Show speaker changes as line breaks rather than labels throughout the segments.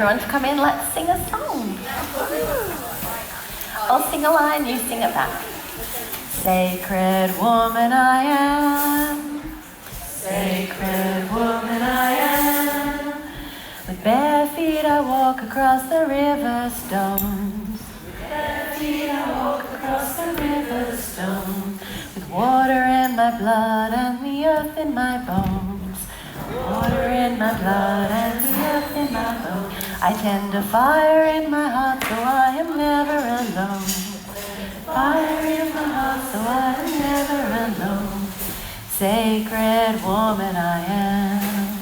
Everyone to come in, let's sing a song. I'll sing a line, you sing it back. Sacred woman I am, sacred woman I am. With bare feet I walk across the river stones. With bare feet I walk across the river stones. With water in my blood and the earth in my bones. Water in my blood and the earth in my bones. I tend a fire in my heart so I am never alone. Fire in my heart so I am never alone. Sacred woman I am.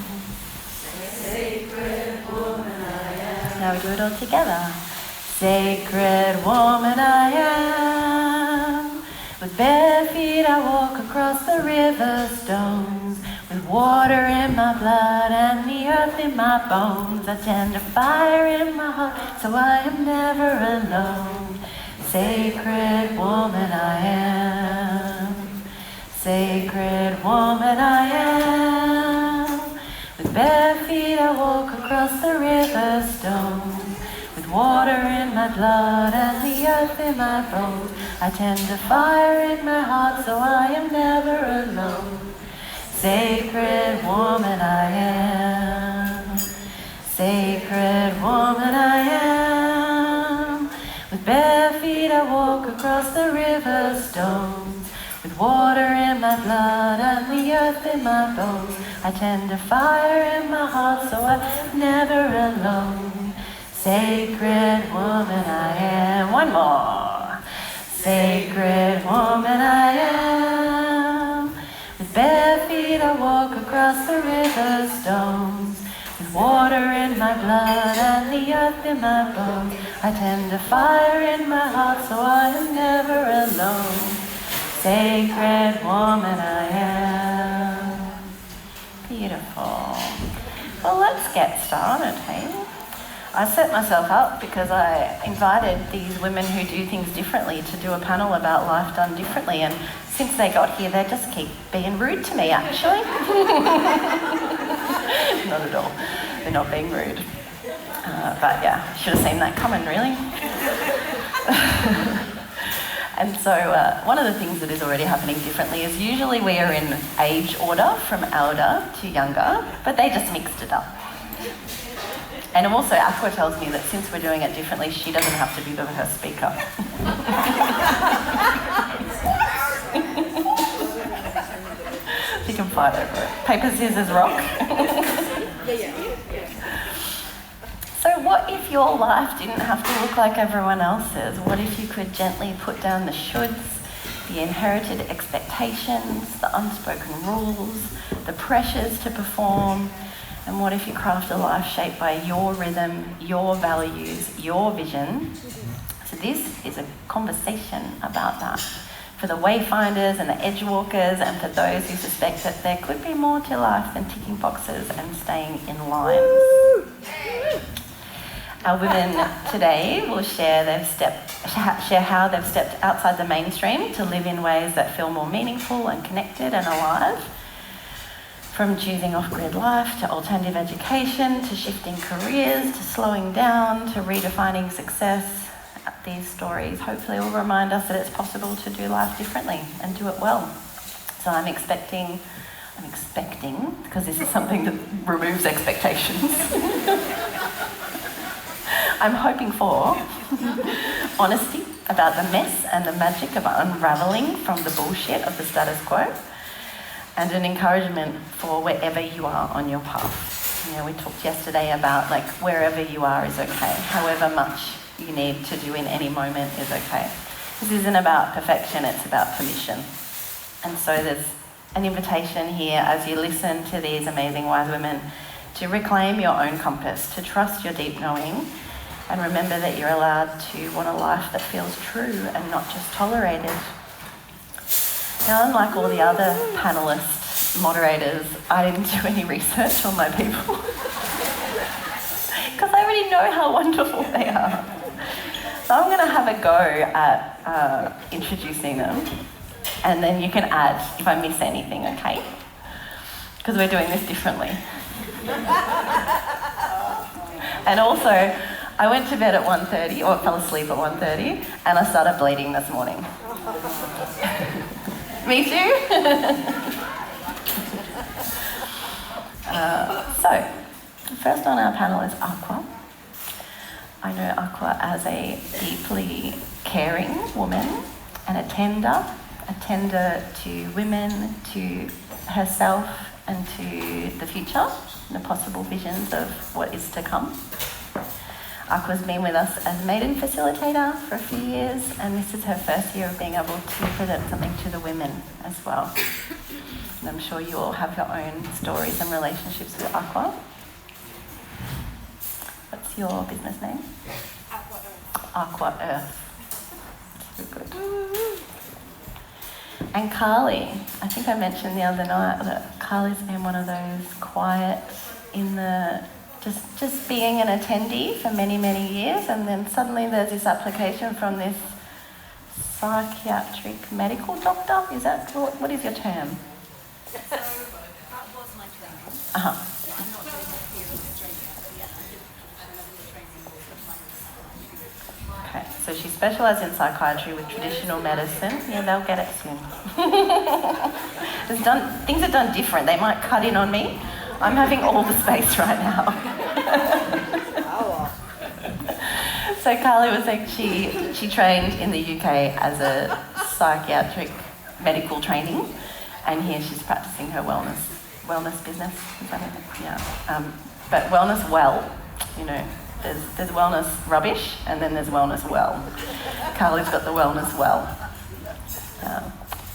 Sacred woman I am. Now we do it all together. Sacred woman I am. With bare feet I walk across the river stones. With water in my blood and the earth in my bones. I tend a fire in my heart so I am never alone. Sacred woman I am. Sacred woman I am. With bare feet I walk across the river stones. With water in my blood and the earth in my bones. I tend a fire in my heart so I am never alone. Sacred woman I am. Sacred woman I am. With bare feet I walk across the river stones. With water in my blood and the earth in my bones. I tend a fire in my heart so I'm never alone. Sacred woman I am. One more. Sacred woman I am. With bare feet I walk across the river stones. With water in my blood and the earth in my bones. I tend a fire in my heart so I am never alone. Sacred woman I am. Beautiful. Well, let's get started, hey? I set myself up because I invited these women who do things differently to do a panel about life done differently, and since they got here they just keep being rude to me actually. Not at all, they're not being rude. But yeah, should have seen that coming really. And so one of the things that is already happening differently is usually we are in age order from elder to younger, but they just mixed it up. And also Aqua tells me that since we're doing it differently, she doesn't have to be the first speaker. She can fight over it. Paper, scissors, rock. So what if your life didn't have to look like everyone else's? What if you could gently put down the shoulds, the inherited expectations, the unspoken rules, the pressures to perform? And what if you craft a life shaped by your rhythm, your values, your vision? So this is a conversation about that. For the wayfinders and the edge walkers, and for those who suspect that there could be more to life than ticking boxes and staying in lines. Our women today will share how they've stepped outside the mainstream to live in ways that feel more meaningful and connected and alive. From choosing off-grid life, to alternative education, to shifting careers, to slowing down, to redefining success. These stories hopefully will remind us that it's possible to do life differently and do it well. So I'm expecting, because this is something that removes expectations. I'm hoping for honesty about the mess and the magic of unraveling from the bullshit of the status quo. And an encouragement for wherever you are on your path. You know, we talked yesterday about like wherever you are is okay. However much you need to do in any moment is okay. This isn't about perfection, it's about permission. And so there's an invitation here as you listen to these amazing wise women to reclaim your own compass, to trust your deep knowing, and remember that you're allowed to want a life that feels true and not just tolerated. Now, unlike all the other panellists, moderators, I didn't do any research on my people. Because I already know how wonderful they are. So I'm going to have a go at introducing them. And then you can add if I miss anything, okay? Because we're doing this differently. And also, I went to bed at 1:30, or fell asleep at 1:30, and I started bleeding this morning. Me too? So, first on our panel is Aqua. I know Aqua as a deeply caring woman and a tender to women, to herself and to the future, and the possible visions of what is to come. Aqua's been with us as maiden facilitator for a few years, and this is her first year of being able to present something to the women as well. And I'm sure you all have your own stories and relationships with Aqua. What's your business name? Aqua Earth. So good. And Carly, I think I mentioned the other night that Carly's been one of those quiet in the just being an attendee for many, many years, and then suddenly there's this application from this psychiatric medical doctor. Is that what is your term?
So that was my training.
Uh-huh.
I'm not doing it here in Australia, but yeah, I did a level of training with applying psychiatry.
Okay, so she specialises in psychiatry with traditional medicine. Yeah, they'll get it soon. Things are done different. They might cut in on me. I'm having all the space right now. So Carly was saying she trained in the UK as a psychiatric medical training, and here she's practicing her wellness business. Is that it? Yeah. But wellness well, you know. There's wellness rubbish, and then there's wellness well. Carly's got the wellness well.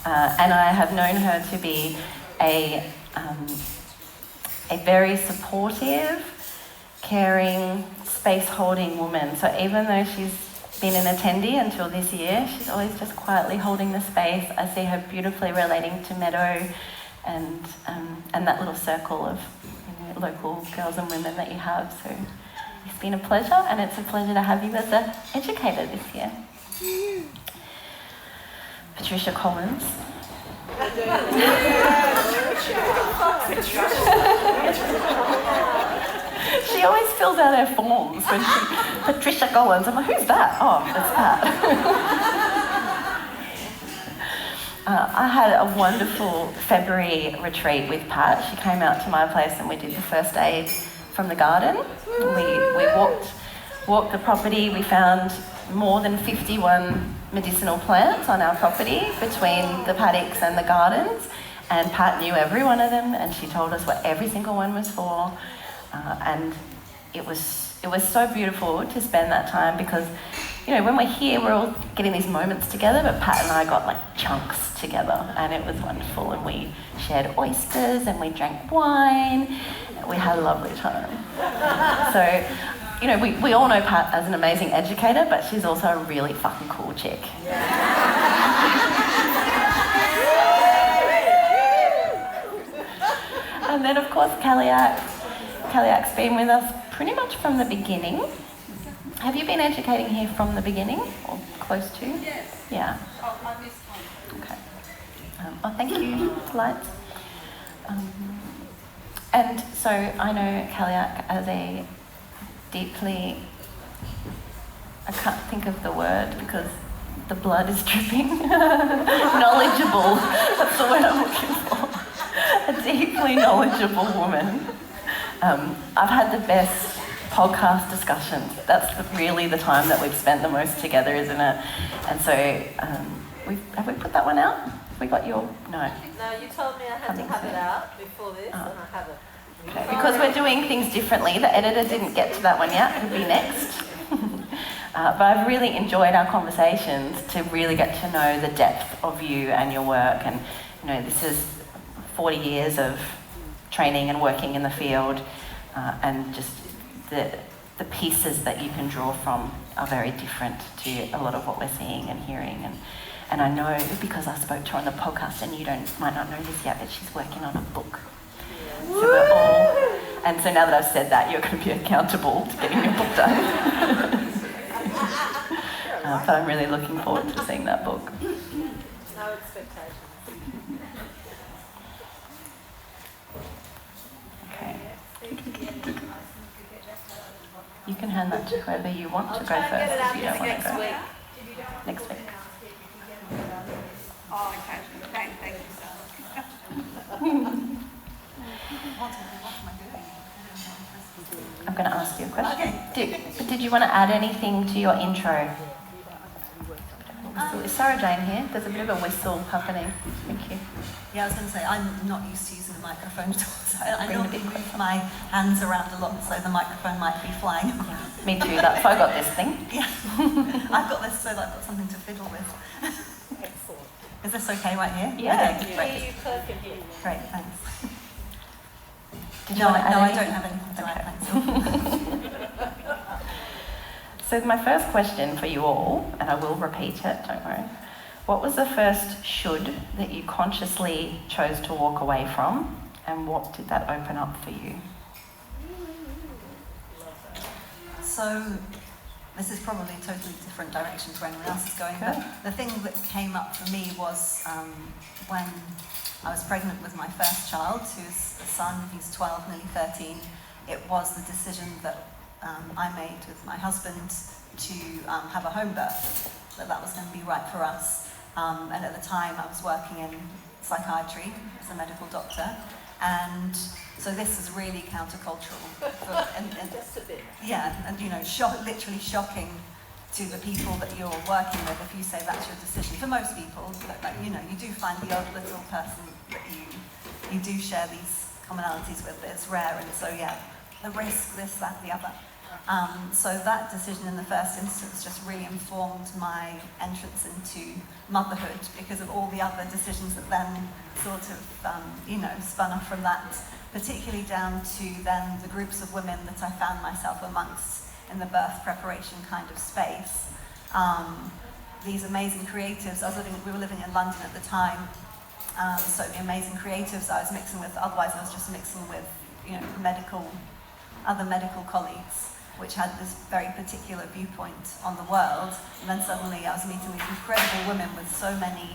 And I have known her to be a very supportive, caring, space-holding woman. So even though she's been an attendee until this year, she's always just quietly holding the space. I see her beautifully relating to Meadow and that little circle of local girls and women that you have. So it's been a pleasure, and it's a pleasure to have you as an educator this year. Patricia Collins. She always fills out her forms when Patricia Collins. I'm like, who's that? Oh, it's Pat. I had a wonderful February retreat with Pat. She came out to my place and we did the first aid from the garden. We walked the property. We found more than 51 medicinal plants on our property between the paddocks and the gardens, and Pat knew every one of them, and she told us what every single one was for, and it was so beautiful to spend that time, because when we're here we're all getting these moments together, but Pat and I got like chunks together, and it was wonderful, and we shared oysters and we drank wine and we had a lovely time. So we all know Pat as an amazing educator, but she's also a really fucking cool chick. And then, of course, Kaliak's been with us pretty much from the beginning. Have you been educating here from the beginning, or close to?
Yes.
Yeah.
I missed one.
Okay. Thank you, Lights. And so I know Kaliak as a deeply, I can't think of the word because the blood is dripping, knowledgeable, that's the word I'm looking for, a deeply knowledgeable woman. I've had the best podcast discussions. That's really the time that we've spent the most together, isn't it? And so, have we put that one out? We got your, no.
No, you told me I had to have it out before this, and I haven't.
Okay. Because we're doing things differently, the editor didn't get to that one yet, it'll be next. But I've really enjoyed our conversations to really get to know the depth of you and your work, and this is 40 years of training and working in the field, and just the pieces that you can draw from are very different to a lot of what we're seeing and hearing, and I know because I spoke to her on the podcast, and you might not know this yet, but she's working on a book. So we're all, and so now that I've said that, you're going to be accountable to getting your book done. But I'm really looking forward to seeing that book.
No expectations.
Okay. hand that to whoever you want
I'll
to
try
go
and
first
get it out
if you don't want
next
to go.
week.
Next week.
Oh, okay. Thank you, sir. What am I doing?
I'm going to ask you a question. Did you want to add anything to your intro? Is Sarah Jane here? There's a bit of a whistle happening. Thank you.
Yeah, I was going to say, I'm not used to using the microphone at all, so I
Bring a
normally
bit
move
closer.
my hands around a lot, so the microphone might be flying.
Yeah, me too. That's why I got this thing.
Yeah, I've got this so that I've got something to fiddle with.
Excellent.
Is this okay right here?
Yeah.
Okay,
Hear
great.
you perfectly.
Great, thanks.
Did you
No,
want to add
I
anything?
don't have anything to add, thanks.
So my first question for you all, and I will repeat it, don't worry. What was the first should that you consciously chose to walk away from, and what did that open up for you?
So, this is probably a totally different direction to where anyone else is going,
Okay.
but the thing that came up for me was when I was pregnant with my first child, who's a son, he's 12, nearly 13. It was the decision that I made with my husband to have a home birth, that was going to be right for us. And at the time I was working in psychiatry as a medical doctor, and so this is really countercultural.
Just a bit.
Yeah, and literally shocking to the people that you're working with if you say that's your decision. For most people, you do find the odd little person that you do share these commonalities with, but it's rare, and so yeah, the risk, this, that, the other. So that decision in the first instance just really informed my entrance into motherhood, because of all the other decisions that then sort of, spun off from that, particularly down to then the groups of women that I found myself amongst in the birth preparation kind of space. These amazing creatives, we were living in London at the time, so the amazing creatives I was mixing with, otherwise I was just mixing with, other medical colleagues, which had this very particular viewpoint on the world. And then suddenly I was meeting these incredible women with so many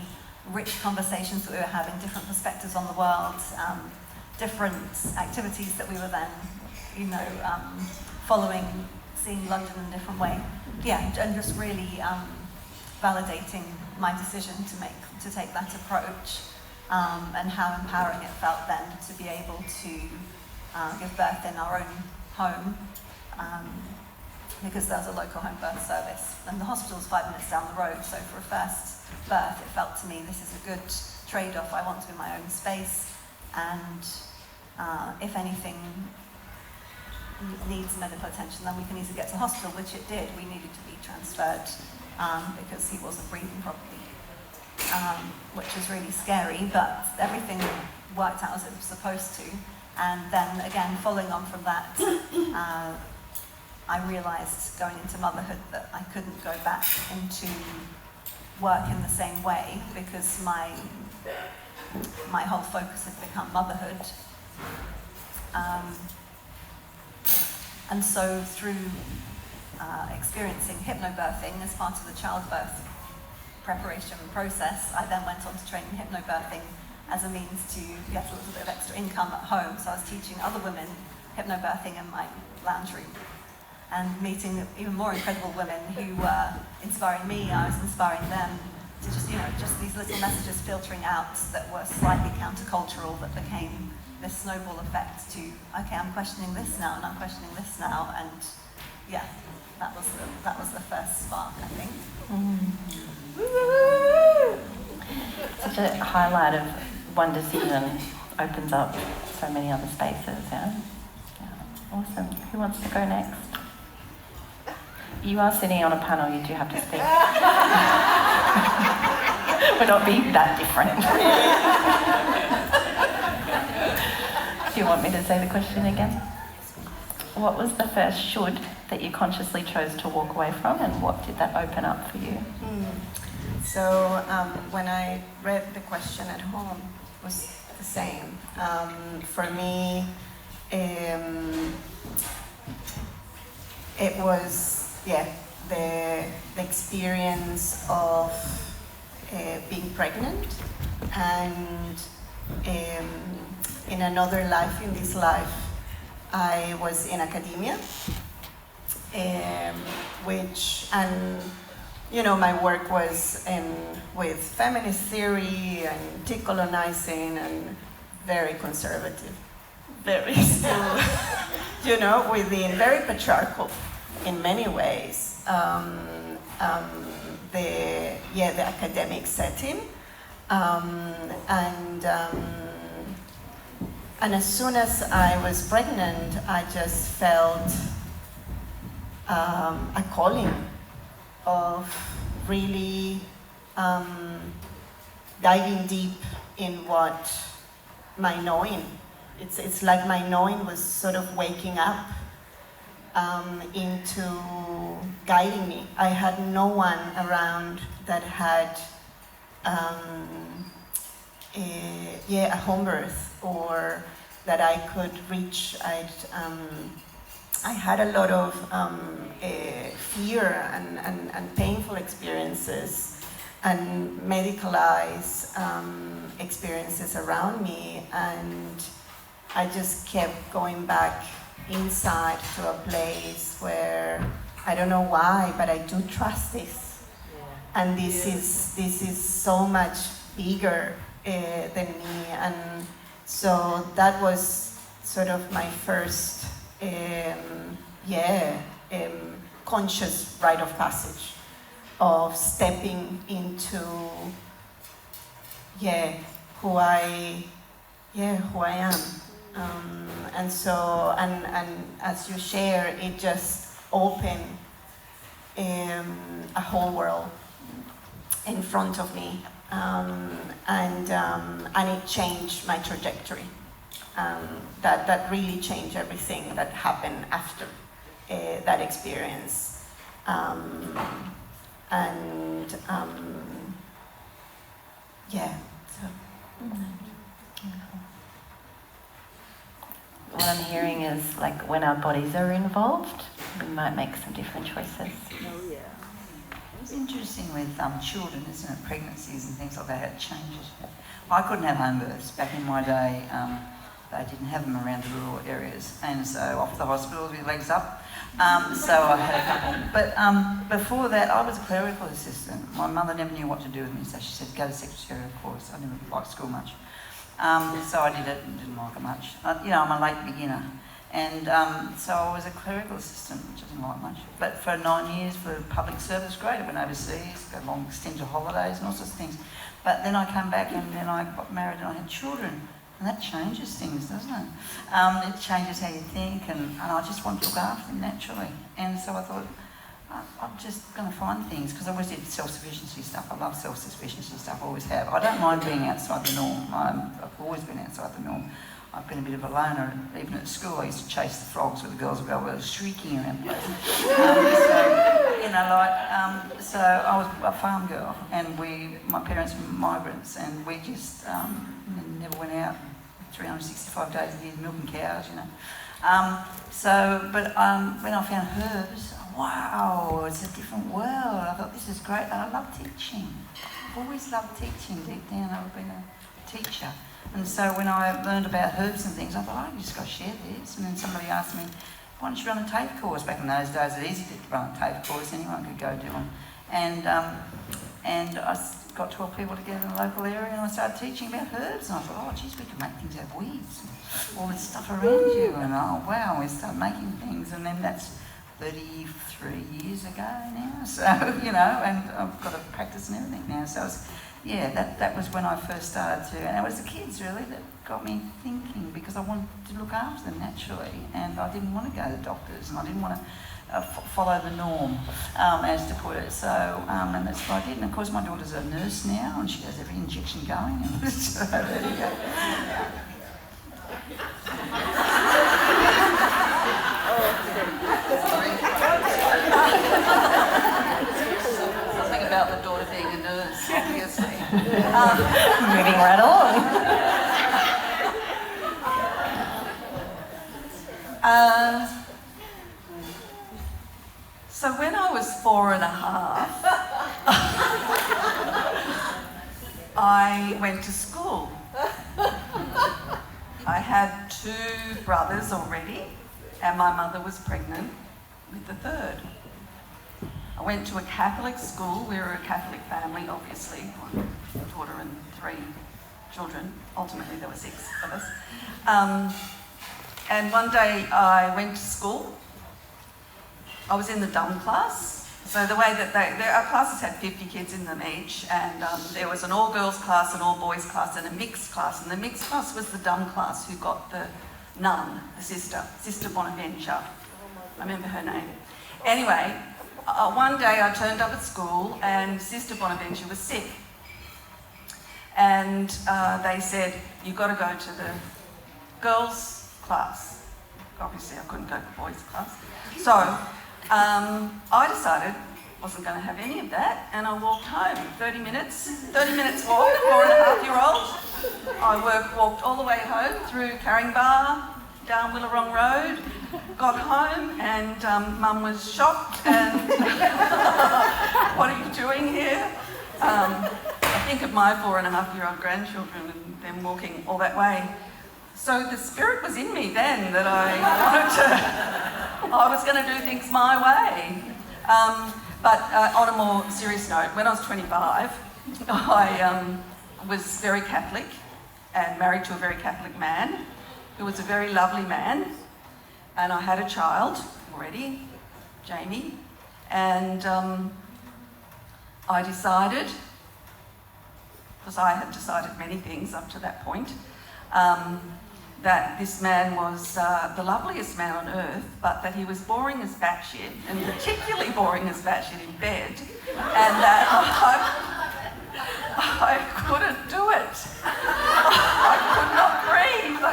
rich conversations that we were having, different perspectives on the world, different activities that we were then, following, seeing London in a different way. Yeah, and just really validating my decision to take that approach, and how empowering it felt then to be able to give birth in our own home, because there's a local home birth service, and the hospital's 5 minutes down the road. So for a first birth, it felt to me this is a good trade-off. I want to be in my own space, and if anything needs medical attention, then we can easily get to the hospital, which it did. We needed to be transferred because he wasn't breathing properly, which was really scary, but everything worked out as it was supposed to. And then again, following on from that, I realised going into motherhood that I couldn't go back into work in the same way, because my whole focus had become motherhood. And so through experiencing hypnobirthing as part of the childbirth preparation process, I then went on to train in hypnobirthing as a means to get a little bit of extra income at home. So I was teaching other women hypnobirthing in my lounge room, and meeting even more incredible women who were inspiring me. I was inspiring them to just these little messages filtering out that were slightly countercultural, that became this snowball effect to, okay, I'm questioning this now, and I'm questioning this now, and yeah, that was the first spark, I think.
Such a highlight of one decision opens up so many other spaces, yeah? Awesome. Who wants to go next? You are sitting on a panel, you do have to speak. We're not being that different. Do you want me to say the question again? What was the first should that you consciously chose to walk away from, and what did that open up for you?
So when I read the question at home, it was the same. For me, it was the experience of being pregnant, and in another life, in this life, I was in academia, and you know, my work was with feminist theory and decolonizing and very conservative, very still, you know, within very patriarchal in many ways. The academic setting, and as soon as I was pregnant, I just felt a calling of really diving deep in what my knowing. It's like my knowing was sort of waking up into guiding me. I had no one around that had a home birth, or that I could reach. I had a lot of fear and painful experiences and medicalized experiences around me, and I just kept going back inside to a place where I don't know why, but I do trust this, and this is so much bigger than me, and so that was sort of my first conscious rite of passage of stepping into who I am. And so, and as you share, it just opened a whole world in front of me, and it changed my trajectory. That really changed everything that happened after that experience,
What I'm hearing is, like, when our bodies are involved, we might make some different choices.
Oh, yeah.
It's interesting with children, isn't it? Pregnancies and things like that, it changes. I couldn't have home births. Back in my day, they didn't have them around the rural areas, and so off to the hospital with your legs up. So I had a couple. But before that, I was a clerical assistant. My mother never knew what to do with me, so she said, go to secretarial course. I never liked school much. So I did it and didn't like it much. You know, I'm a late beginner. And so I was a clerical assistant, which I didn't like much. But for 9 years, for public service, great. I went overseas, got long extended holidays and all sorts of things. But then I came back and then I got married and I had children. And that changes things, doesn't it? It changes how you think, and I just want to look after them naturally. And so I thought, I'm just going to find things, because I always did self-sufficiency stuff. I love self-sufficiency stuff, I always have. I don't mind being outside the norm. I've always been outside the norm. I've been a bit of a loner. Even at school, I used to chase the frogs with the girls who were shrieking around places. So I was a farm girl, and my parents were migrants, and we just never went out 365 days a year milking cows, you know. When I found herbs, wow, it's a different world. I thought, this is great, and I love teaching. I've always loved teaching deep down. I've been a teacher. And so when I learned about herbs and things, I thought, you just got to share this. And then somebody asked me, why don't you run a TAFE course? Back in those days, it was easy to run a TAFE course. Anyone could go do one. And I got 12 people together in the local area, and I started teaching about herbs. And I thought, geez, we can make things out of weeds and all this stuff around you. And wow, we started making things. And then that's 33 years ago now. So, you know, and I've got to practice and everything now. So that was when I first started to, and it was the kids really that got me thinking, because I wanted to look after them naturally, and I didn't want to go to doctors, and I didn't want to follow the norm, as to put it. So, and that's what I did. And of course, my daughter's a nurse now, and she has every injection going. And so there you go. Something about the daughter being a nurse, obviously.
Moving right along.
So when I was 4.5, I went to school. I had 2 brothers already, and my mother was pregnant.
with the third. I went to a Catholic school. We were a Catholic family, obviously. One daughter and 3 children. Ultimately, there were 6 of us. And one day I went to school. I was in the dumb class. So the way that our classes had 50 kids in them each, and there was an all-girls class, an all-boys class, and a mixed class. And the mixed class was the dumb class who got the nun, the Sister Bonaventure. I remember her name. Anyway, one day I turned up at school and Sister Bonaventure was sick. And they said, you've got to go to the girls' class. Obviously I couldn't go to the boys' class. So I decided I wasn't going to have any of that, and I walked home. 30 minutes walk, 4.5-year-old. I walked all the way home through Carringbar, down Willarong Road, got home, and Mum was shocked and what are you doing here? I think of my 4.5-year-old grandchildren and them walking all that way. So the spirit was in me then that I was going to do things my way. But on a more serious note, when I was 25, I was very Catholic and married to a very Catholic man who was a very lovely man. And I had a child already, Jamie, and I decided, because I had decided many things up to that point, that this man was the loveliest man on earth, but that he was boring as batshit, and particularly boring as batshit in bed, and that I couldn't do it. I could not breathe.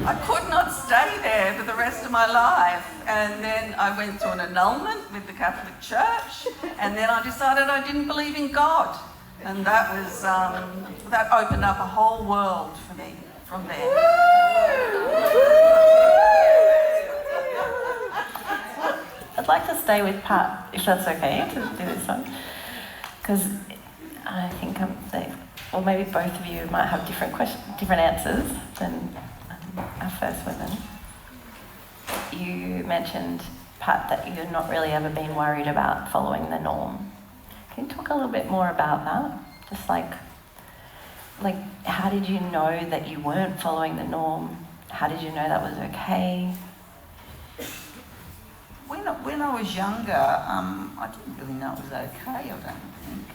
I could not stay there for the rest of my life. And then I went to an annulment with the Catholic Church, and then I decided I didn't believe in God, and that was that opened up a whole world for me from there.
I'd like to stay with Pat, if that's okay, to do this one, because I think or maybe both of you might have different answers than our first women. You mentioned, Pat, that you've not really ever been worried about following the norm. Can you talk a little bit more about that? Just like how did you know that you weren't following the norm? How did you know that was okay?
When I was younger, I didn't really know it was okay, I don't think,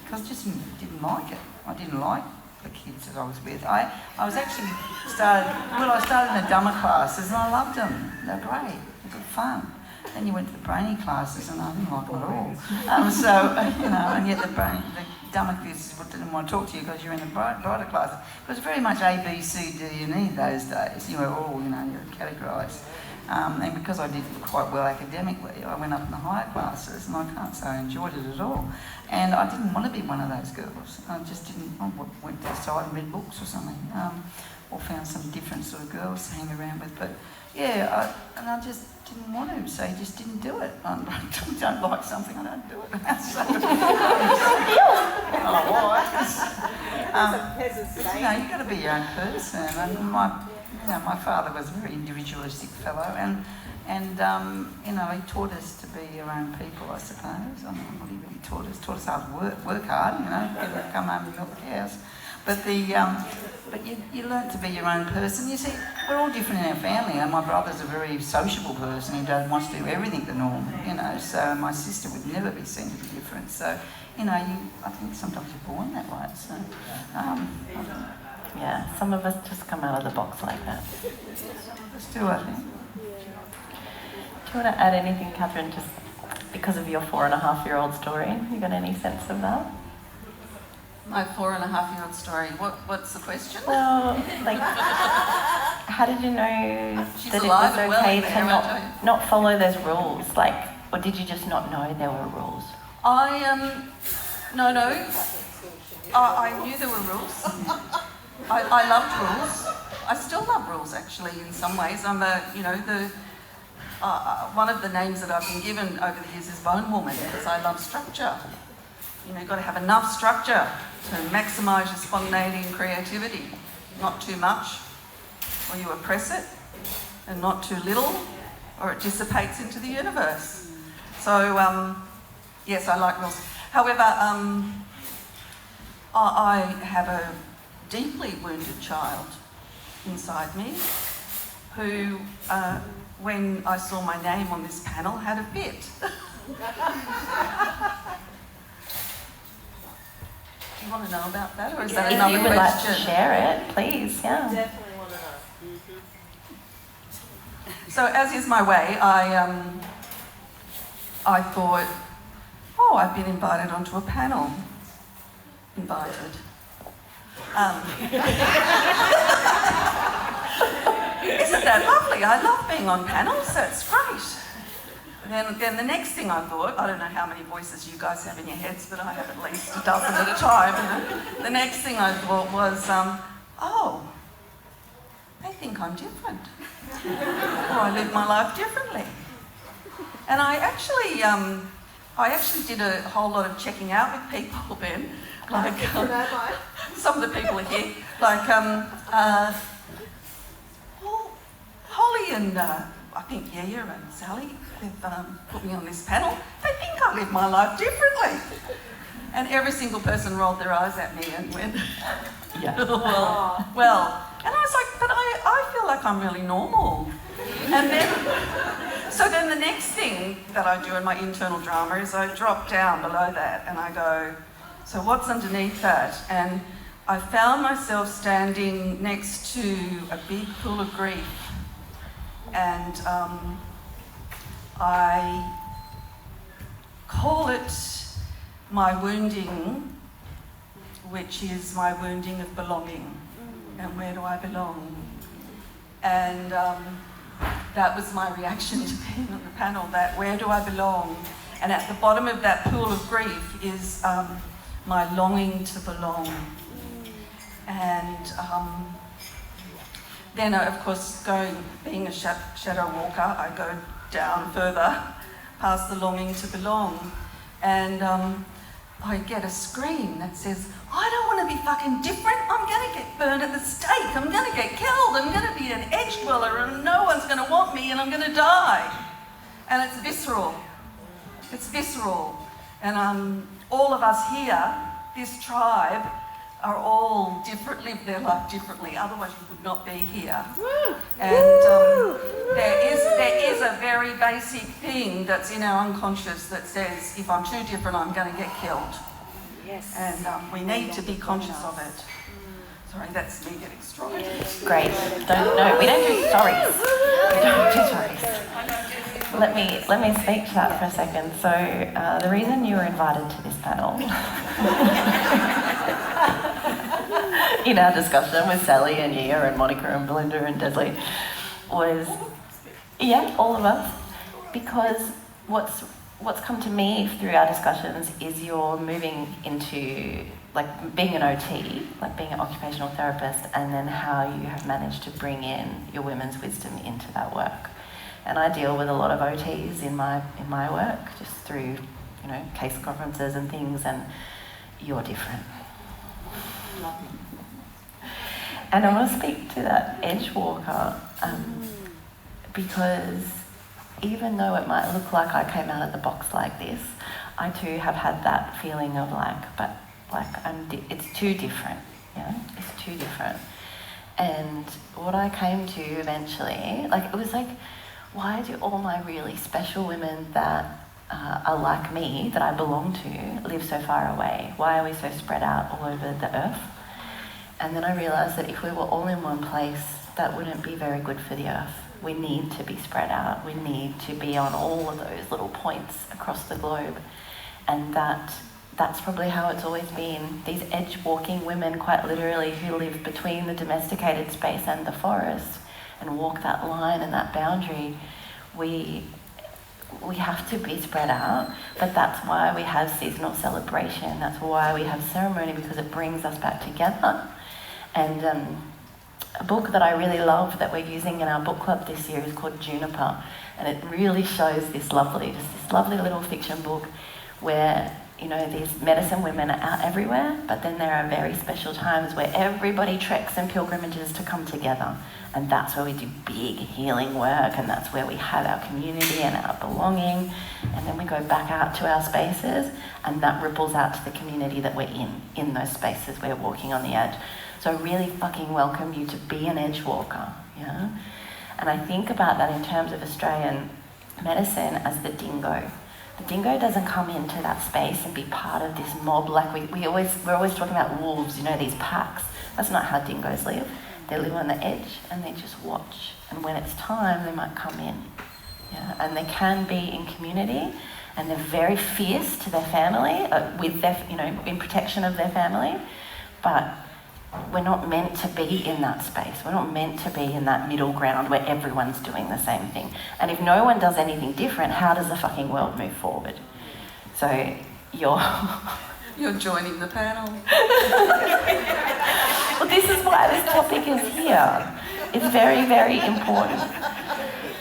because I just didn't like it. I didn't like the kids that I was with. I was actually I started in the dumber classes and I loved them. They're great, they're good fun. Then you went to the brainy classes and I didn't like them at all. And yet the dumber kids didn't want to talk to you because you're in the brighter classes. It was very much A, B, C, D and E those days. You were all, you're categorised. And because I did quite well academically, I went up in the higher classes and I can't say I enjoyed it at all. And I didn't want to be one of those girls. I just didn't. I went to the side and read books or something, or found some different sort of girls to hang around with. But yeah, I just didn't want to, so I just didn't do it. I don't like something, I don't do it. So, you've got to be your own person. And my father was a very individualistic fellow, and he taught us to be your own people, I suppose. I mean, what he really taught us how to work hard, come home and milk cows. But you learn to be your own person. You see, we're all different in our family. And my brother's a very sociable person. He wants to do everything the norm, So my sister would never be seen to be different. So, I think sometimes you're born that way. So,
yeah, some of us just come out of the box like that.
Let's do it.
Do you want to add anything, Catherine, just because of your 4.5-year-old story? You got any sense of that?
My 4.5-year-old story. What's the question?
Well, how did you know
She's
that it
alive
was
and well
okay
in there,
to not follow those rules? Or did you just not know there were rules?
No. I knew there were rules. I loved rules. I still love rules, actually, in some ways. I'm one of the names that I've been given over the years is Bone Woman, because I love structure. You've got to have enough structure to maximise your spontaneity and creativity. Not too much, or you oppress it, and not too little, or it dissipates into the universe. So, yes, I like wills. However, I have a deeply wounded child inside me who, when I saw my name on this panel, had a fit. Do you want to know about that, or is that another
If you would
question?
like to share it, please, yeah.
Definitely want to know.
So, as is my way, I thought, oh, I've been invited onto a panel. Invited. Isn't that lovely? I love being on panels. That's great. Then the next thing I thought, I don't know how many voices you guys have in your heads, but I have at least a dozen at a time. You know? The next thing I thought was, oh, they think I'm different. Or I live my life differently. And I actually did a whole lot of checking out with people then. Like, some of the people are here. Like, Hollie and I think Yaya and Sally, they've put me on this panel. They think I live my life differently. And every single person rolled their eyes at me and went,
Yeah.
well. And I was like, but I feel like I'm really normal. And then, so then the next thing that I do in my internal drama is I drop down below that and I go, so what's underneath that? And I found myself standing next to a big pool of grief. And I call it my wounding, which is my wounding of belonging. And where do I belong? And that was my reaction to being on the panel, that where do I belong? And at the bottom of that pool of grief is my longing to belong. And then, of course, being a shadow walker, I go down further past the longing to belong. And I get a scream that says, I don't want to be fucking different. I'm going to get burned at the stake. I'm going to get killed. I'm going to be an edge dweller and no one's going to want me and I'm going to die. And it's visceral. It's visceral. And all of us here, this tribe, are all different, live their life differently. Otherwise you would not be here. And there is a very basic thing that's in our unconscious that says, if I'm too different, I'm going to get killed.
Yes.
And we need to be conscious of it. Sorry, that's me getting strong.
Great. We don't do stories. We don't do stories. Let me speak to that for a second. So the reason you were invited to this panel in our discussion with Sally and Yia and Monica and Belinda and Desley was, yeah, all of us, because what's come to me through our discussions is you're moving into like being an OT, like being an occupational therapist, and then how you have managed to bring in your women's wisdom into that work. And I deal with a lot of OTs in my work, just through, case conferences and things, and you're different. And I want to speak to that edge walker, because even though it might look like I came out of the box like this, I too have had that feeling of it's too different, it's too different. And what I came to eventually, it was like, why do all my really special women that are like me, that I belong to, live so far away? Why are we so spread out all over the earth? And then I realised that if we were all in one place, that wouldn't be very good for the earth. We need to be spread out. We need to be on all of those little points across the globe. And that's probably how it's always been. These edge-walking women, quite literally, who live between the domesticated space and the forest and walk that line and that boundary, we have to be spread out, but that's why we have seasonal celebration. That's why we have ceremony, because it brings us back together. And a book that I really love that we're using in our book club this year is called Juniper, and it really shows this lovely little fiction book where these medicine women are out everywhere, but then there are very special times where everybody treks and pilgrimages to come together. And that's where we do big healing work, and that's where we have our community and our belonging. And then we go back out to our spaces, and that ripples out to the community that we're in those spaces we're walking on the edge. So I really fucking welcome you to be an edge walker, yeah? And I think about that in terms of Australian medicine as the dingo. The dingo doesn't come into that space and be part of this mob like we're always talking about wolves, these packs. That's not how dingoes live. They live on the edge and they just watch. And when it's time, they might come in. Yeah? And they can be in community, and they're very fierce to their family, with their, in protection of their family. But we're not meant to be in that space. We're not meant to be in that middle ground where everyone's doing the same thing. And if no one does anything different, how does the fucking world move forward? So
You're joining the panel.
Well, this is why this topic is here. It's very, very important.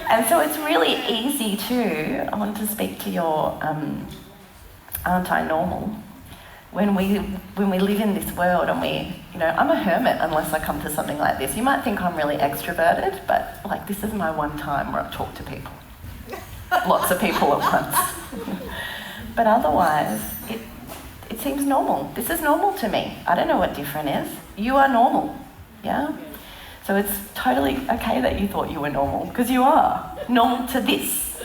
And so it's really easy too. I want to speak to your aren't I normal? When we live in this world and I'm a hermit unless I come to something like this. You might think I'm really extroverted, but this is my one time where I talk to people. Lots of people at once. But otherwise, it seems normal. This is normal to me. I don't know what different is. You are normal, yeah? So it's totally okay that you thought you were normal, because you are. Normal to this,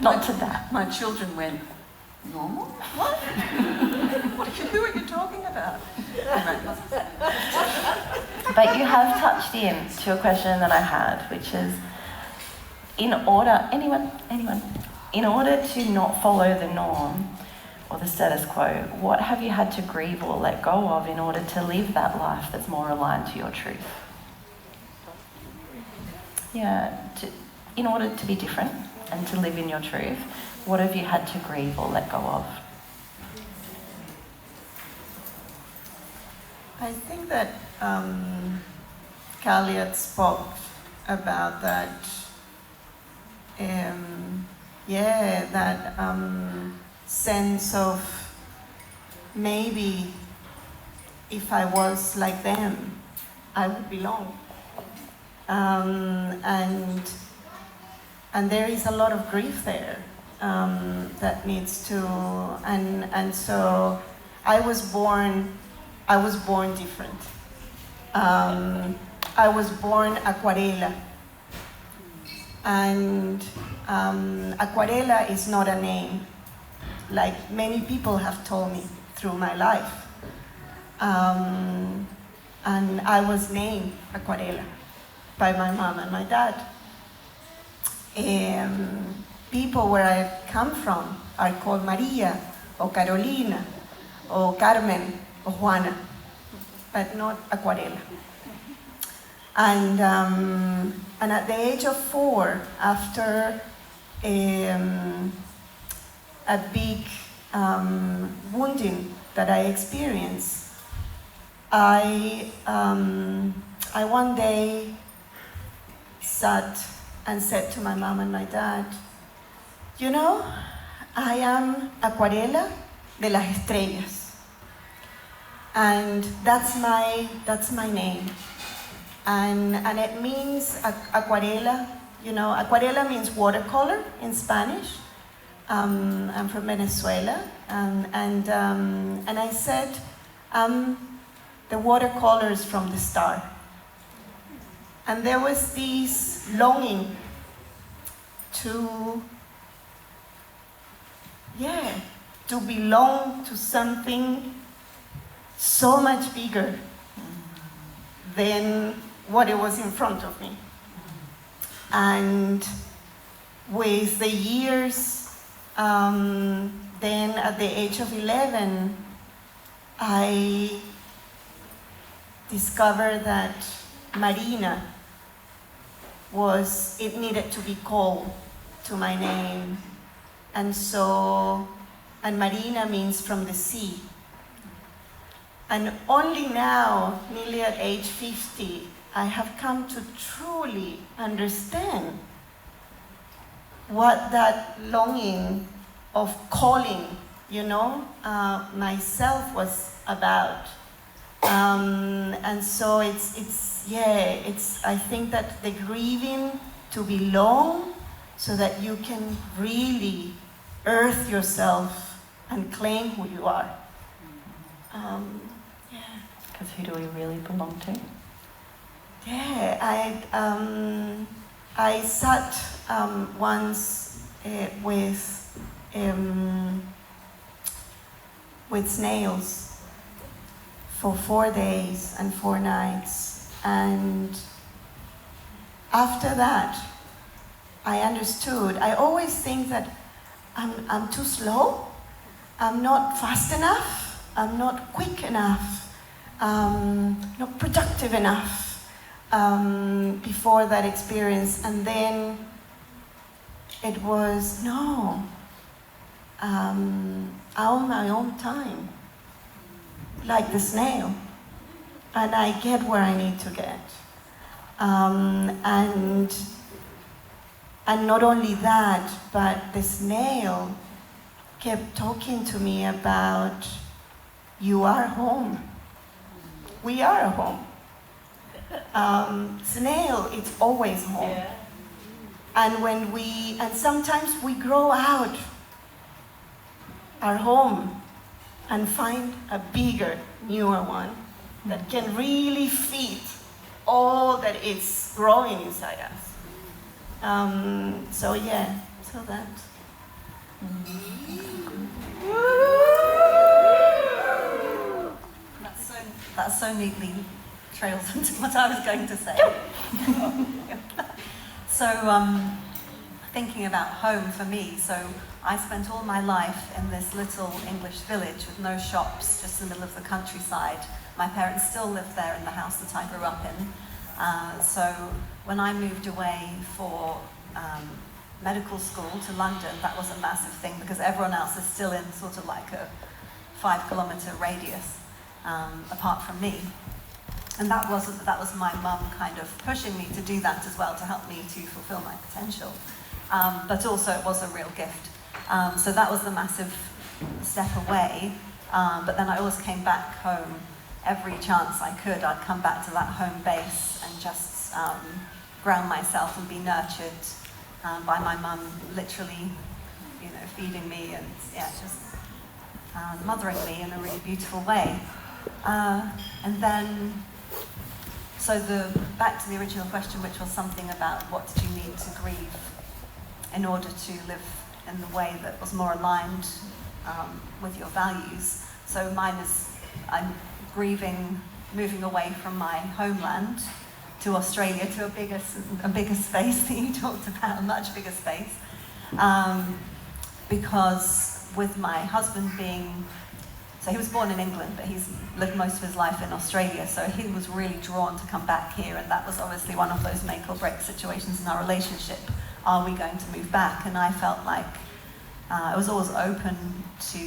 not to that.
My children went, normal? What? Who are you talking about?
But you have touched in to a question that I had, which is, in order to not follow the norm or the status quo, what have you had to grieve or let go of in order to live that life that's more aligned to your truth? Yeah, in order to be different and to live in your truth, what have you had to grieve or let go of?
I think that Khaled spoke about that, sense of maybe if I was like them, I would belong. And there is a lot of grief there that needs to, and so I was born different. I was born acuarela, and acuarela is not a name, like many people have told me through my life. And I was named Acuarela by my mom and my dad. People where I come from are called Maria, or Carolina, or Carmen, or Juana, but not Acuarela. And at the age of 4, after a big wounding that I experienced, I one day sat and said to my mom and my dad, I am Acuarela de las Estrellas, and that's my name, and it means acuarela. Acuarela means watercolor in Spanish. I'm from Venezuela, and I said, the watercolors from the star. And there was this longing to belong to something so much bigger than what it was in front of me. And with the years, then at the age of 11, I discovered that Marina it needed to be called to my name. And Marina means from the sea. And only now, nearly at age 50, I have come to truly understand what that longing of calling myself was about. And so I think that the grieving to belong so that you can really earth yourself and claim who you are.
Because who do we really belong to?
Yeah, I sat once with snails for 4 days and 4 nights, and after that, I understood. I always think that I'm too slow, I'm not fast enough, I'm not quick enough, not productive enough before that experience. And then it was, no, I own my own time, like the snail, and I get where I need to get. And not only that, but the snail kept talking to me about, you are home. We are a home. Snail, it's always home.
Yeah.
And sometimes we grow out our home and find a bigger, newer one that can really feed all that is growing inside us. So that.
That so neatly trails into what I was going to say. So, thinking about home for me, so I spent all my life in this little English village with no shops, just in the middle of the countryside. My parents still live there in the house that I grew up in. So when I moved away for medical school to London, that was a massive thing because everyone else is still in sort of like a 5-kilometre radius apart from me. And that was my mum kind of pushing me to do that as well, to help me to fulfill my potential. But also it was a real gift. So that was the massive step away. But then I always came back home every chance I could. I'd come back to that home base and just ground myself and be nurtured by my mum, literally, feeding me and just mothering me in a really beautiful way. And then, back to the original question, which was something about what did you need to grieve in order to live in the way that was more aligned with your values. So mine is, I'm grieving moving away from my homeland to Australia, to a bigger space that you talked about, a much bigger space. Because with my husband so he was born in England, but he's lived most of his life in Australia, so he was really drawn to come back here, and that was obviously one of those make or break situations in our relationship. Are we going to move back? And I felt like I was always open to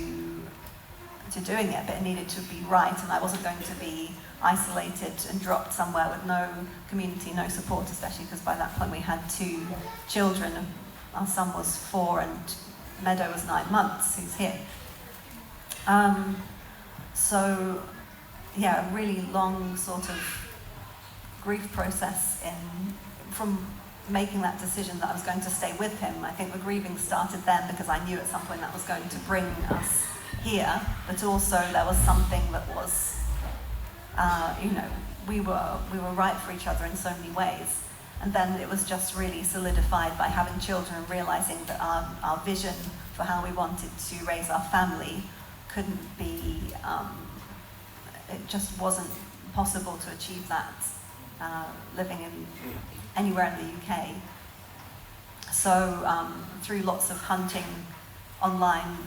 doing it, but it needed to be right, and I wasn't going to be isolated and dropped somewhere with no community, no support, especially because by that point we had 2 children. Our son was 4 and Meadow was 9 months, who's here. A really long sort of grief process from making that decision that I was going to stay with him. I think the grieving started then because I knew at some point that was going to bring us here, but also there was something that was, we were right for each other in so many ways. And then it was just really solidified by having children and realizing that our vision for how we wanted to raise our family couldn't be, it just wasn't possible to achieve that living anywhere in the UK. So through lots of hunting online,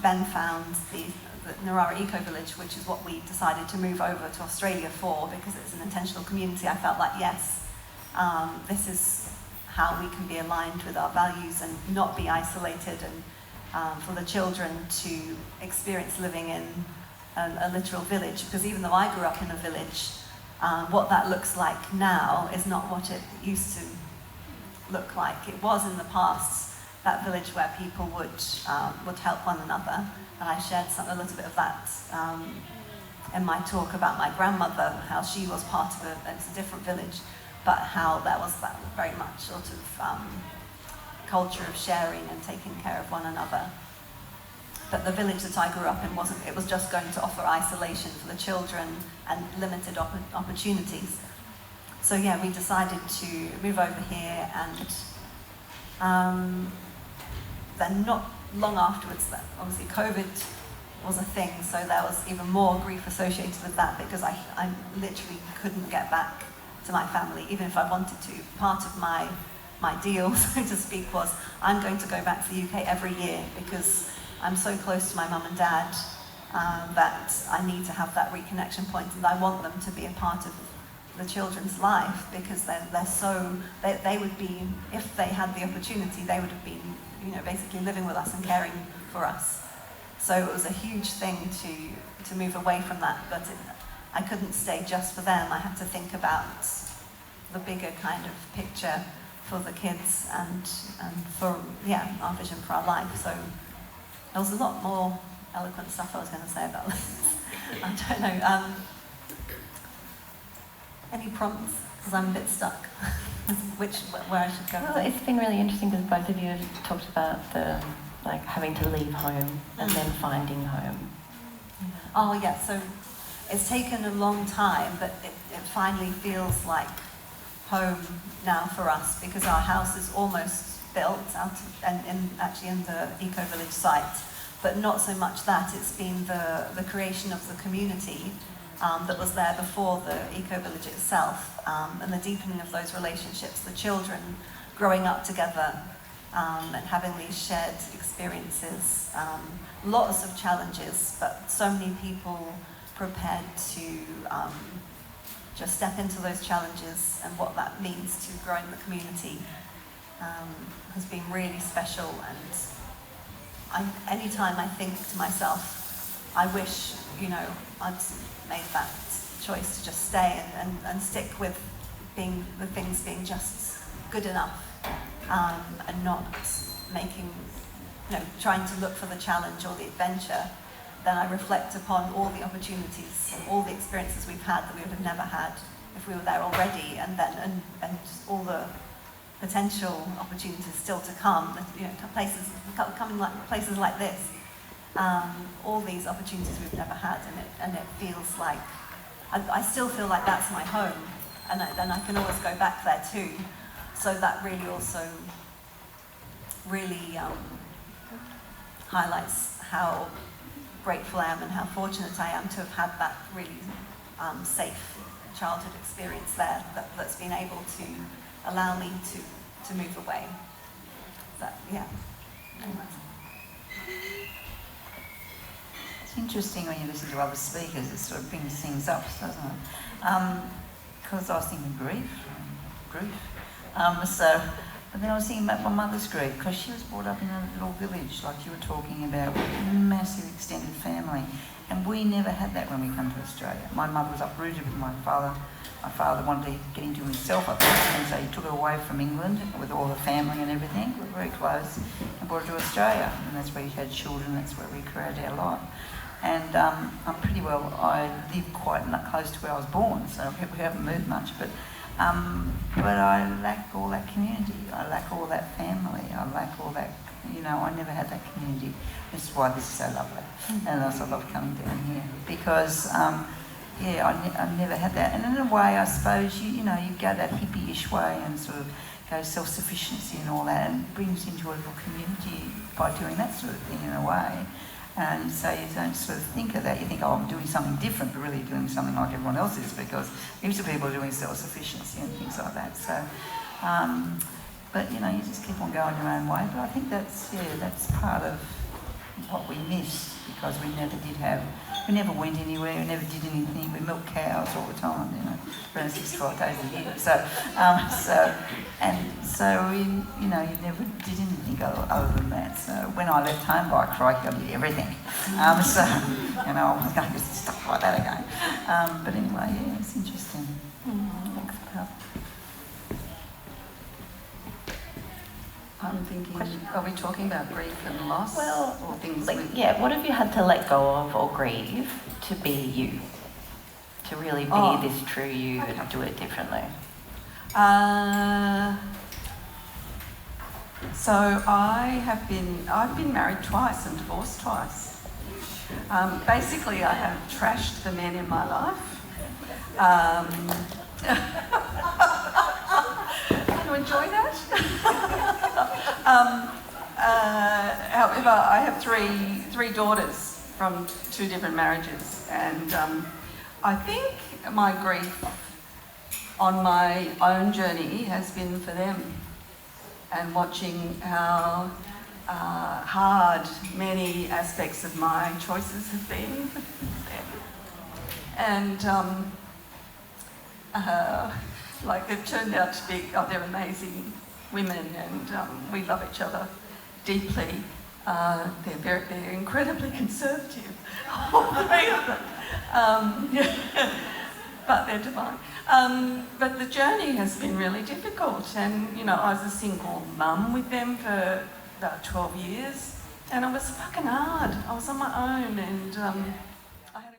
Ben found the Narara Eco Village, which is what we decided to move over to Australia for, because it's an intentional community. I felt like, yes, this is how we can be aligned with our values and not be isolated, and for the children to experience living in a literal village, because even though I grew up in a village, what that looks like now is not what it used to look like. It was in the past, that village where people would help one another. And I shared a little bit of that in my talk about my grandmother, how she was part of it's a different village, but how there was that very much sort of culture of sharing and taking care of one another. But the village that I grew up in it was just going to offer isolation for the children and limited opportunities. So yeah, we decided to move over here, and then not long afterwards, obviously COVID was a thing, so there was even more grief associated with that, because I literally couldn't get back to my family, even if I wanted to. Part of my deal, so to speak, was I'm going to go back to the UK every year, because I'm so close to my mum and dad that I need to have that reconnection point, and I want them to be a part of the children's life, because they would be, if they had the opportunity, they would have been, basically living with us and caring for us. So it was a huge thing to move away from that, but I couldn't stay just for them. I had to think about the bigger kind of picture for the kids and for our vision for our life. So there was a lot more eloquent stuff I was going to say about this. I don't know. Any prompts? Because I'm a bit stuck. Where I should go?
Well, it's been really interesting because both of you have talked about the having to leave home and then finding home.
Oh yeah, so it's taken a long time, but it finally feels like home now for us, because our house is almost built actually in the eco-village site, but not so much that. It's been the creation of the community that was there before the eco-village itself, and the deepening of those relationships, the children growing up together, and having these shared experiences. Lots of challenges, but so many people prepared to just step into those challenges, and what that means to growing the community has been really special. And anytime I think to myself, I wish, I'd made that choice to just stay and stick with the things being just good enough, and not making, trying to look for the challenge or the adventure. Then I reflect upon all the opportunities, all the experiences we've had that we would have never had if we were there already, and all the potential opportunities still to come. Places like this, all these opportunities we've never had, and it feels like I still feel like that's my home, and then I can always go back there too. So that really also highlights how grateful I am and how fortunate I am to have had that really safe childhood experience there that's been able to allow me to move away.
It's interesting when you listen to other speakers, it sort of brings things up, doesn't it? Because I was thinking grief. But then I was thinking about my mother's grief, because she was brought up in a little village, like you were talking about, with a massive extended family. And we never had that when we come to Australia. My mother was uprooted with my father. My father wanted to get into himself, I think, and so he took her away from England with all her family and everything. We were very close, and brought her to Australia. And that's where we had children, that's where we created our life. And I live quite close to where I was born, so we haven't moved much. But I lack all that community. I lack all that family. I lack all that, I never had that community. This is why this is so lovely. And I love coming down here because, I never had that. And in a way, I suppose, you go that hippie-ish way and sort of go self-sufficiency and all that, and brings into a little community by doing that sort of thing in a way. And so you don't sort of think of that. You think, I'm doing something different, but really doing something like everyone else is, because heaps of people are doing self-sufficiency and things like that. So, but you just keep on going your own way. But I think that's part of what we missed, because we never went anywhere, we never did anything. We milked cows all the time, 365 days a year. So we, you never did anything other than that. So when I left home, by crikey, I did everything. I was going to do stuff like that again. But anyway, it's interesting. Thanks, Pal. I'm thinking, are we talking about grief and loss,
Well,
or things
like,
with...
yeah, what have you had to let go of or grieve to be you? To really be this true you and do it differently?
So I've been married twice and divorced twice. Basically, I have trashed the men in my life. Can you enjoy that? However, I have three daughters from 2 different marriages, and I think my grief on my own journey has been for them, and watching how hard many aspects of my choices have been for them. And like they've turned out to be, they're amazing women, and we love each other deeply. They're incredibly conservative, all 3 of them. But they're divine. But the journey has been really difficult, and you know, I was a single mum with them for about 12 years, and it was fucking hard. I was on my own, and I had a...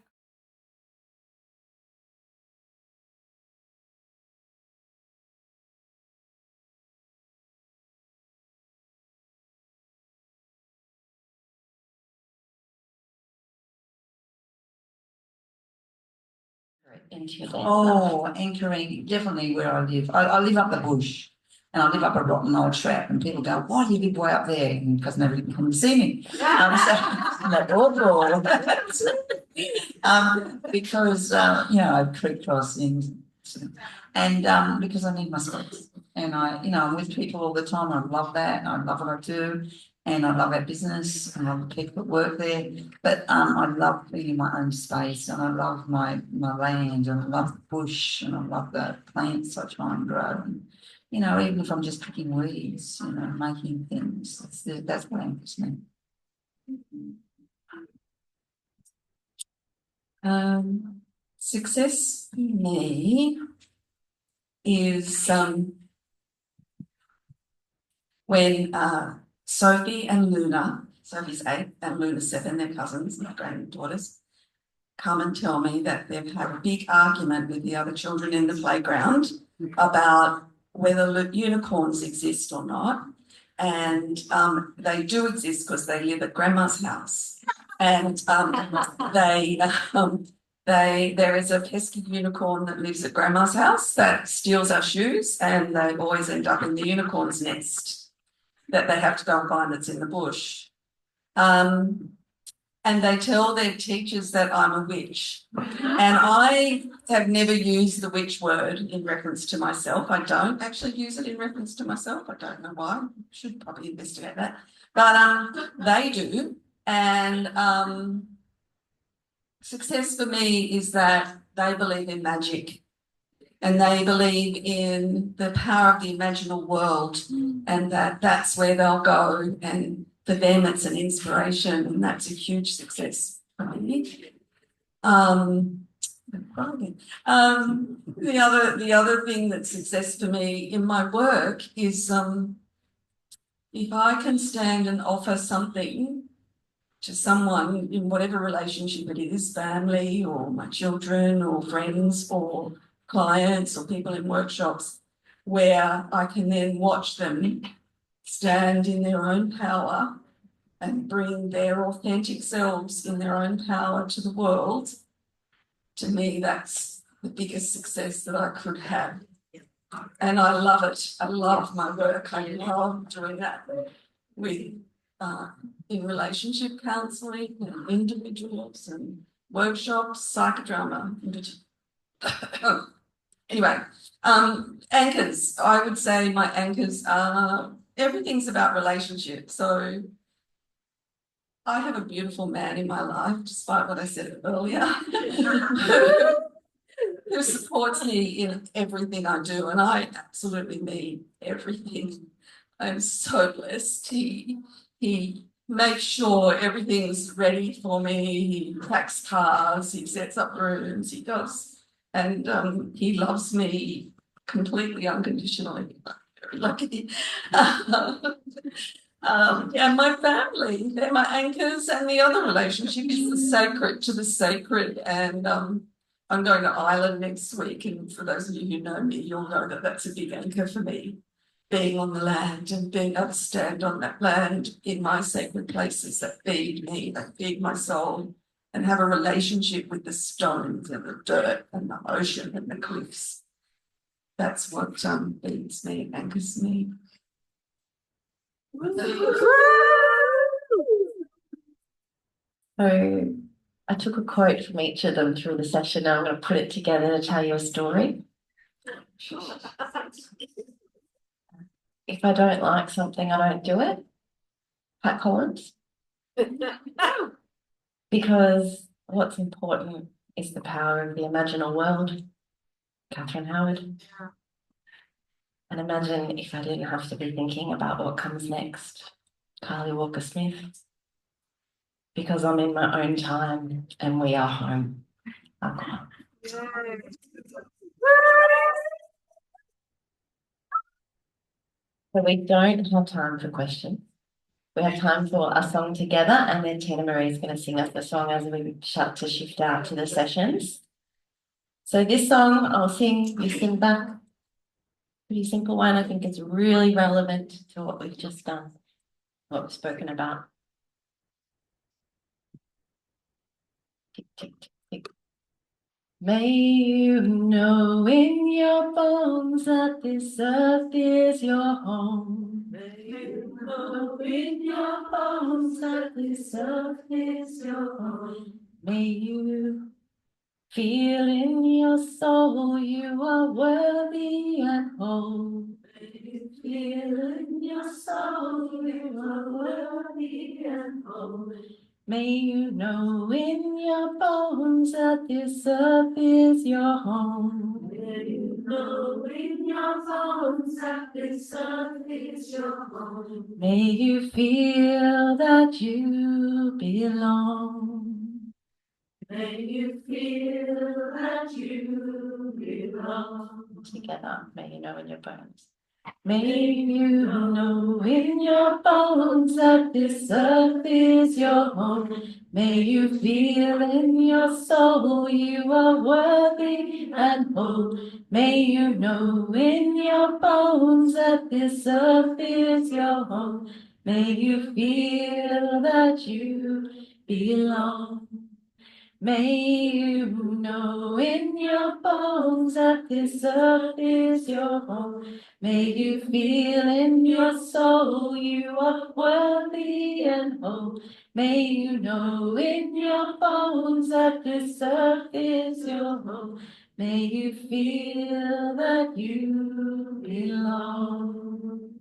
Into your life.
Oh, anchoring, definitely where I live. I live up the bush, and I live up a rotten old trap, and people go, why do you live way up there? Because nobody can come and see me. So I'm like, awful. Because, you know, I creek crossings, and because I need my space. And I'm with people all the time. I love that, and I love what I do. And I love our business, and I love the people that work there. But I love being in my own space, and I love my land, and I love the bush, and I love the plants I try and grow. And, you know, even if I'm just picking weeds, you know, making things, that's what anchors me. Success for me is when Sophie and Luna, Sophie's 8 and Luna's 7, they're cousins, my granddaughters, come and tell me that they've had a big argument with the other children in the playground about whether unicorns exist or not. And they do exist because they live at Grandma's house. And there is a pesky unicorn that lives at Grandma's house that steals our shoes, and they always end up in the unicorn's nest that they have to go and find that's in the bush. And they tell their teachers that I'm a witch. And I have never used the witch word in reference to myself. I don't actually use it in reference to myself. I don't know why. Should probably investigate that. But they do. And success for me is that they believe in magic. And they believe in the power of the imaginal world, and that's where they'll go. And for them, it's an inspiration, and that's a huge success for me. The other thing that's success for me in my work is if I can stand and offer something to someone in whatever relationship it is, family or my children or friends or clients or people in workshops, where I can then watch them stand in their own power and bring their authentic selves in their own power to the world. To me, that's the biggest success that I could have. And I love it. I love my work. I love doing that with in relationship counselling and individuals and workshops, psychodrama. Anyway, anchors. I would say my anchors are, everything's about relationship. So I have a beautiful man in my life, despite what I said earlier, who supports me in everything I do, and I absolutely mean everything. I'm so blessed. He makes sure everything's ready for me. He packs cars, he sets up rooms, he does. And he loves me completely unconditionally. very lucky. And my family, they're my anchors, and the other relationship is the sacred to the sacred. And I'm going to Ireland next week, and for those of you who know me, you'll know that that's a big anchor for me. Being on the land and being able to stand on that land in my sacred places that feed me, that feed my soul, and have a relationship with the stones and the dirt and the ocean and the cliffs. That's what feeds me, anchors me.
So I took a quote from each of them through the session. Now I'm going to put it together to tell you a story. If I don't like something, I don't do it. Pat Collins. Because what's important is the power of the imaginal world. Catherine Howard. And imagine if I didn't have to be thinking about what comes next. Carly Walker Smith. Because I'm in my own time and we are home. So we don't have time for questions. We have time for a song together, and then Tina Marie is going to sing us the song as we start to shift out to the sessions. So this song I'll sing, you sing back. Pretty simple one. I think it's really relevant to what we've just done, what we've spoken about. Tick, tick, tick, tick. May you know in your bones that this earth is your home. May you know in your bones that this earth is your home. May you feel in your soul you are worthy and whole. May you feel in your soul you are worthy and whole. May you know in your bones that this earth is your home. May you know in your bones that this earth is your home. May you feel that you belong. May you feel that you belong. Together, may you know in your bones. May you know in your bones that this earth is your home. May you feel in your soul you are worthy and whole. May you know in your bones that this earth is your home. May you feel that you belong. May you know in your bones that this earth is your home. May you feel in your soul you are worthy and whole. May you know in your bones that this earth is your home. May you feel that you belong.